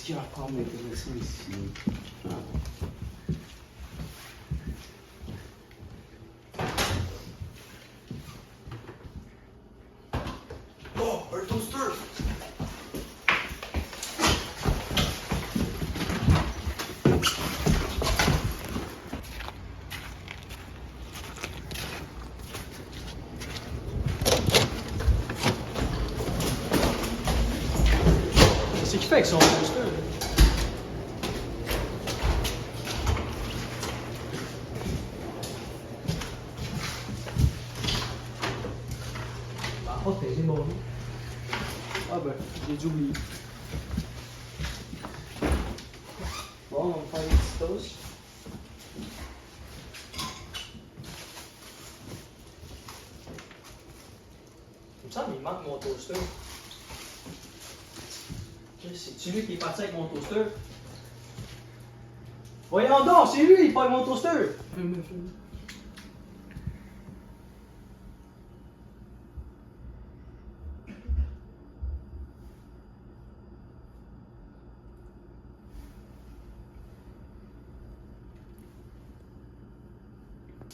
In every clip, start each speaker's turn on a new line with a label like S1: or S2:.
S1: qu'il y a encore d'intéressant ici? Ah.
S2: Oh, un toaster!
S1: Qu'est-ce qu'il fait avec son toaster? Oh, t'es bon. Ah ben, j'ai dû oublier. Bon, on va faire une petite toast. Il me semble qu'il manque mon toaster. C'est-tu lui qui est parti avec mon toaster? Voyons donc, c'est lui, il part avec mon toaster!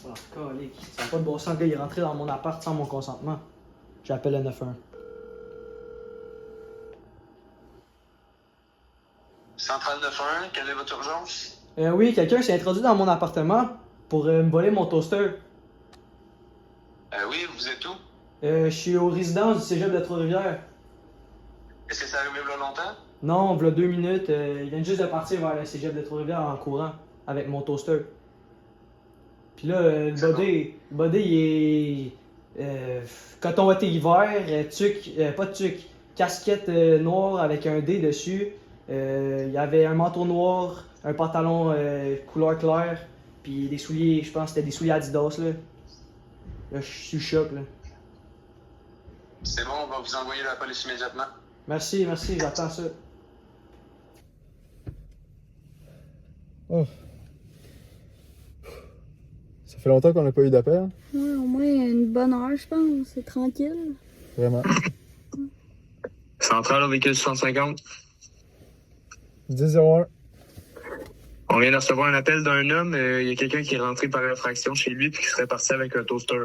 S1: Ah, calique. Ça n'a pas de bon sens, le gars, il est rentré dans mon appart sans mon consentement. J'appelle le 911.
S2: Centrale 91, quelle est votre urgence?
S1: Oui, quelqu'un s'est introduit dans mon appartement pour me voler mon toaster.
S2: Oui, vous êtes où?
S1: Je suis aux résidences du cégep de Trois-Rivières.
S2: Est-ce que ça arrive là longtemps?
S1: Non, v'là 2 minutes. Il vient juste de partir vers le cégep de Trois-Rivières en courant avec mon toaster. Puis là, le body, il est. Coton ouaté hiver, pas de tuc, casquette noire avec un D dessus. Il y avait un manteau noir, un pantalon couleur claire, puis des souliers, je pense que c'était des souliers Adidas là. Là, je suis choc là.
S2: C'est bon, on va vous envoyer la police immédiatement.
S1: Merci, j'attends ça.
S3: Oh. Ça fait longtemps qu'on n'a pas eu d'appel.
S4: Ouais, au moins une bonne heure, je pense. C'est tranquille.
S3: Vraiment.
S5: Centrale au véhicule 150.
S3: 10-01.
S5: On vient de recevoir un appel d'un homme. Il y a quelqu'un qui est rentré par infraction chez lui puis qui serait parti avec un toaster.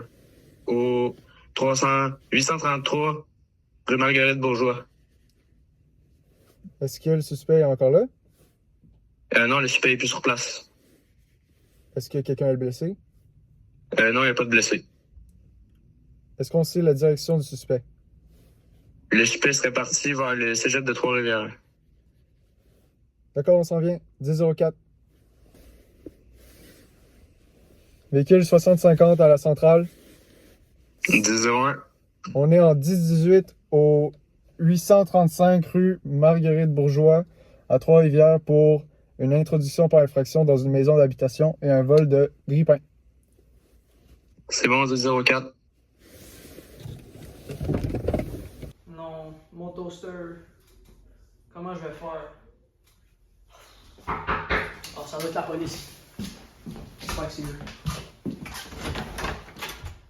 S5: Au 833 rue Marguerite-Bourgeois.
S3: Est-ce que le suspect est encore là?
S5: Non, le suspect est plus sur place.
S3: Est-ce que quelqu'un est blessé?
S5: Non, il n'y a pas de blessé.
S3: Est-ce qu'on sait la direction du suspect?
S5: Le suspect serait parti vers le cégep de Trois-Rivières.
S3: D'accord, on s'en vient. 10-04. Véhicule 60-50 à la centrale.
S5: 10-01.
S3: On est en 10-18 au 835 rue Marguerite-Bourgeois à Trois-Rivières pour une introduction par infraction dans une maison d'habitation et un vol de grille-pain.
S5: C'est bon, 10-04.
S1: Non, mon toaster. Comment je vais faire? Oh, ça doit être la police. J'espère que c'est eux.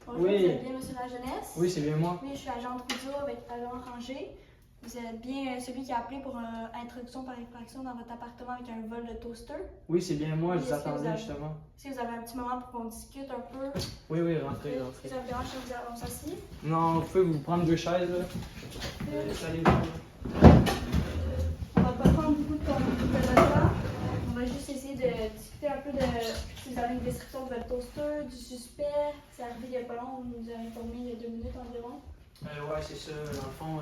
S4: Bonjour,
S1: Oui.
S4: vous êtes bien Monsieur la Jeunesse?
S1: Oui, c'est bien moi.
S4: Oui, je suis agent Trudeau avec agent Ranger. Vous êtes bien celui qui a appelé pour introduction par infraction dans votre appartement avec un vol de toaster?
S1: Oui, c'est bien moi, je vous
S4: Est-ce que vous
S1: attendais
S4: avez-
S1: justement.
S4: Est-ce que vous avez un petit moment pour qu'on discute un peu?
S1: Oui, rentrez.
S4: Est-ce que ça vous dérange si on s'assied?
S1: Non, vous pouvez vous prendre 2 chaises là. Salut.
S4: On va pas prendre beaucoup de votre temps. On va juste essayer de discuter un peu de si vous avez une description de votre toaster, du suspect. C'est arrivé il y a pas longtemps, vous nous avez informé il y a 2 minutes environ.
S1: Ouais, c'est ça. Dans le fond,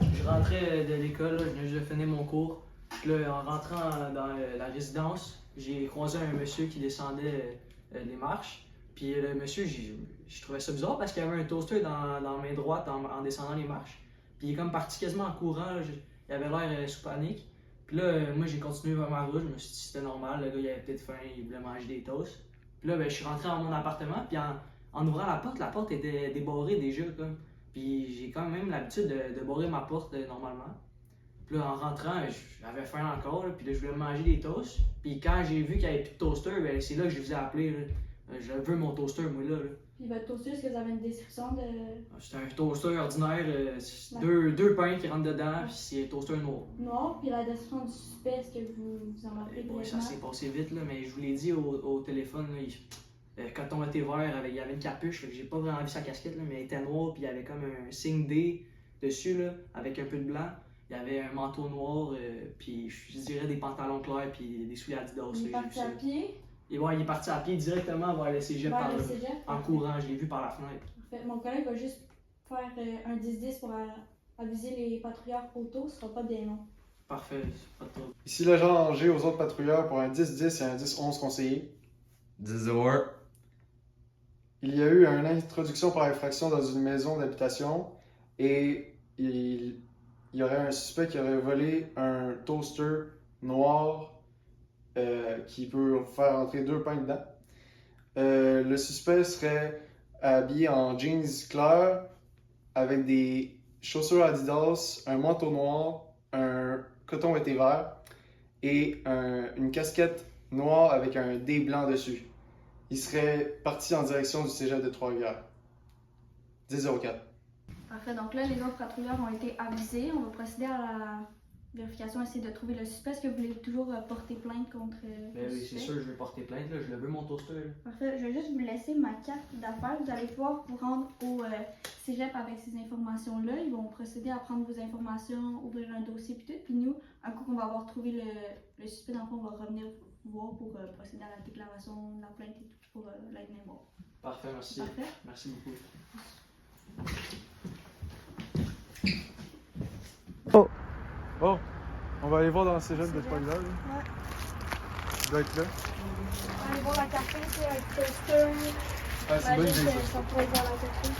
S1: je rentrais de l'école, là, je venais juste de finir mon cours. Puis là, en rentrant dans la résidence, j'ai croisé un monsieur qui descendait les marches. Puis le monsieur, je trouvais ça bizarre parce qu'il y avait un toaster dans la main droite en descendant les marches. Puis il est comme parti quasiment en courant, il avait l'air sous panique. Puis là, moi j'ai continué vers ma route, je me suis dit c'était normal, le gars il avait peut-être faim, il voulait manger des toasts. Puis là, je suis rentré dans mon appartement, puis en ouvrant la porte était débarrée déjà comme. Puis j'ai quand même l'habitude de barrer ma porte normalement. Puis là, en rentrant, j'avais faim encore, là, puis là, je voulais manger des toasts. Puis quand j'ai vu qu'il n'y avait plus de toaster, ben, c'est là que je vous ai appelé. Là. Je veux mon toaster, moi, là.
S4: Puis votre toaster, est-ce que vous avez une description de.
S1: C'est un toaster ordinaire, c'est
S4: Ouais.
S1: deux pains qui rentrent dedans, puis c'est un toaster noir.
S4: Non, puis la description du suspect, est-ce que vous en rappelez
S1: Ouais, ça
S4: brièvement?
S1: s'est passé vite, là, mais je vous l'ai dit au téléphone, là, le coton était vert, il y avait une capuche, fait que j'ai pas vraiment vu sa casquette, là, mais elle était noire, puis il y avait comme un signe D dessus, là, avec un peu de blanc. Il y avait un manteau noir, puis je dirais des pantalons clairs, puis des souliers Adidas.
S4: Il est
S1: là,
S4: parti
S1: j'ai
S4: à
S1: vu ça.
S4: pied,
S1: Et ouais, il est parti à pied directement vers le cégep
S4: vers
S1: par
S4: le
S1: là,
S4: cégep.
S1: en courant, je l'ai vu par la fenêtre.
S4: Parfait. Mon collègue va juste faire un 10-10 pour aviser les patrouilleurs auto, ce sera pas des noms.
S1: Parfait, pas de trouble.
S3: Ici l'agent Angers aux autres patrouilleurs pour un 10-10 et un 10-11 conseillé.
S6: 10-0.
S3: Il y a eu une introduction par infraction dans une maison d'habitation et il y aurait un suspect qui aurait volé un toaster noir qui peut faire entrer 2 pains dedans. Le suspect serait habillé en jeans clairs avec des chaussures Adidas, un manteau noir, un coton été vert et une casquette noire avec un D blanc dessus. Il serait parti en direction du cégep de Trois-Rivières. 10-04.
S4: Parfait. Donc là, les autres patrouilleurs ont été avisés. On va procéder à la vérification, essayer de trouver le suspect. Est-ce que vous voulez toujours porter plainte contre
S1: Ben
S4: le
S1: oui,
S4: suspect?
S1: c'est sûr, je vais porter plainte, là, je le veux mon toaster. Là.
S4: Parfait. Je vais juste vous laisser ma carte d'affaires. Vous allez pouvoir vous rendre au cégep avec ces informations-là. Ils vont procéder à prendre vos informations, ouvrir un dossier puis tout. Puis nous, un coup qu'on va avoir trouvé le suspect, dans le fond, on va revenir vous voir pour procéder à la déclaration de la plainte et tout pour l'aide mémoire.
S1: Parfait, merci.
S4: Parfait.
S1: Merci beaucoup.
S3: Bon, on va aller voir dans le cégep de Trois-Rivières.
S4: Ouais.
S3: Tu dois être là.
S4: On va aller voir la carte, c'est avec toaster.
S3: Ah, c'est bonne idée.
S4: Ça pourrait être dans la carte.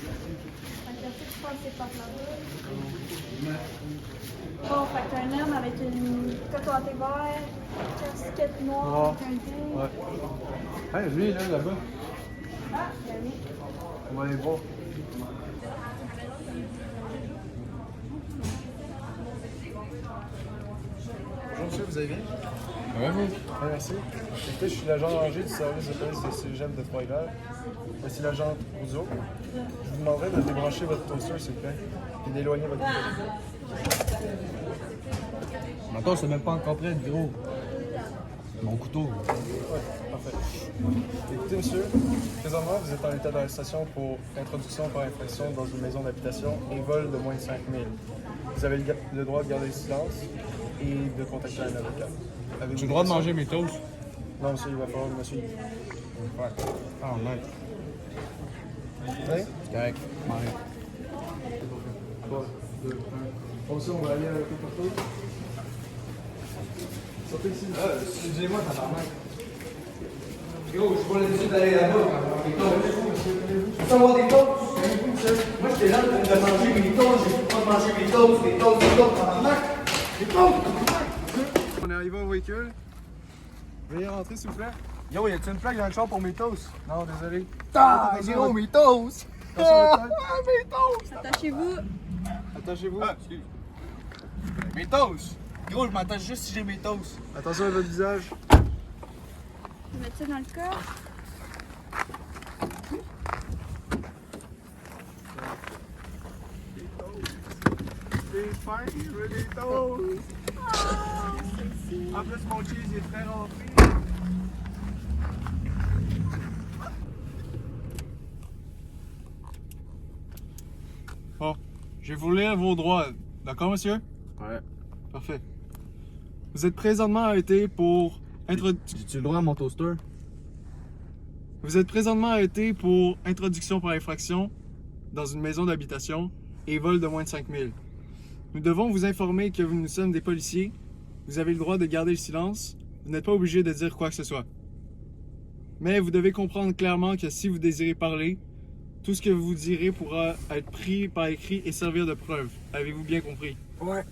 S4: Je pense que c'est par là-bas. Bon, fait que t'as un homme avec une coton à thé vert, casquette noire, avec un dé.
S3: Ouais. Hey, lui, là-bas.
S4: Ah, ben oui.
S3: On va aller voir. Bonjour monsieur, vous allez bien?
S6: Ouais, vous?
S3: Oui, merci. Écoutez, je suis l'agent Angers du service de police de cégep de Trois-Rivières. Voici l'agent Rousseau. Je vous demanderai de débrancher votre toaster, s'il vous plaît, et d'éloigner votre téléphone.
S6: Maintenant, c'est même pas encore prêt, gros. Mon couteau.
S3: Ouais, parfait. Écoutez, monsieur, présentement, vous êtes en état d'arrestation pour introduction par infraction dans une maison d'habitation et vol de moins de 5 000. Vous avez le droit de garder le silence et de contacter un avocat.
S6: J'ai le droit de manger mes toasts?
S3: Non, monsieur, il va falloir me suivre.
S6: Ouais. Ah, mec.
S3: Oui?
S6: C'est correct. Ouais.
S3: 3, 2, 1. Aussi, on va aller à la partout. Sortez ici.
S6: Excusez-moi, tabarnak. Yo, je vois l'habitude d'aller là-bas. Je peux avoir des toasts? Moi, j'étais là de manger mes toasts. J'ai plus le droit de manger mes toasts. Des toasts, tabarnak. Des toasts!
S3: On est arrivé au véhicule. Veuillez rentrer, s'il vous plaît. Yo, y a-t-il une plaque dans le char pour mes toasts? Non, désolé.
S6: Ah, gros, mes toasts!
S3: Attention,
S6: Mes toasts!
S4: Attachez-vous.
S3: attachez-vous.
S6: Ah, excuse. Mes toasts! Gros, je m'attache juste si j'ai mes toasts.
S3: Attention à votre visage.
S4: Je vais mettre ça dans le corps.
S3: Des fins, je veux des toasts. En plus, mon cheese est très rempli. Bon, je vais vous lire vos droits. D'accord, monsieur?
S6: Ouais.
S3: Parfait. Vous êtes présentement arrêté pour
S6: J'ai-tu le droit à mon toaster?
S3: Vous êtes présentement arrêté pour introduction par infraction dans une maison d'habitation et vol de moins de 5 000. Nous devons vous informer que nous sommes des policiers. Vous avez le droit de garder le silence. Vous n'êtes pas obligé de dire quoi que ce soit. Mais vous devez comprendre clairement que si vous désirez parler, tout ce que vous direz pourra être pris par écrit et servir de preuve. Avez-vous bien compris?
S6: Ouais.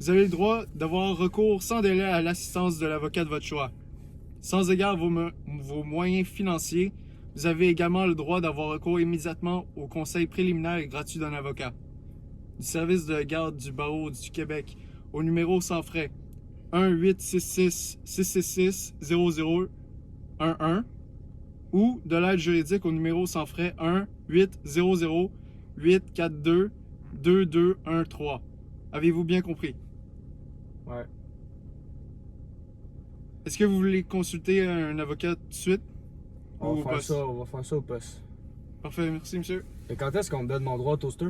S3: Vous avez le droit d'avoir recours sans délai à l'assistance de l'avocat de votre choix. Sans égard vos moyens financiers, Vous avez également le droit d'avoir recours immédiatement au conseil préliminaire et gratuit d'un avocat. Du service de garde du barreau du Québec au numéro sans frais 1-866-666-0011 ou de l'aide juridique au numéro sans frais 1-800-842-2213. Avez-vous bien compris?
S7: Ouais.
S3: Est-ce que vous voulez consulter un avocat tout de suite?
S7: On
S3: Ou au
S7: va faire
S3: poste?
S7: ça, on va faire ça au poste.
S3: Parfait, merci monsieur.
S7: Et quand est-ce qu'on me donne mon droit au toaster?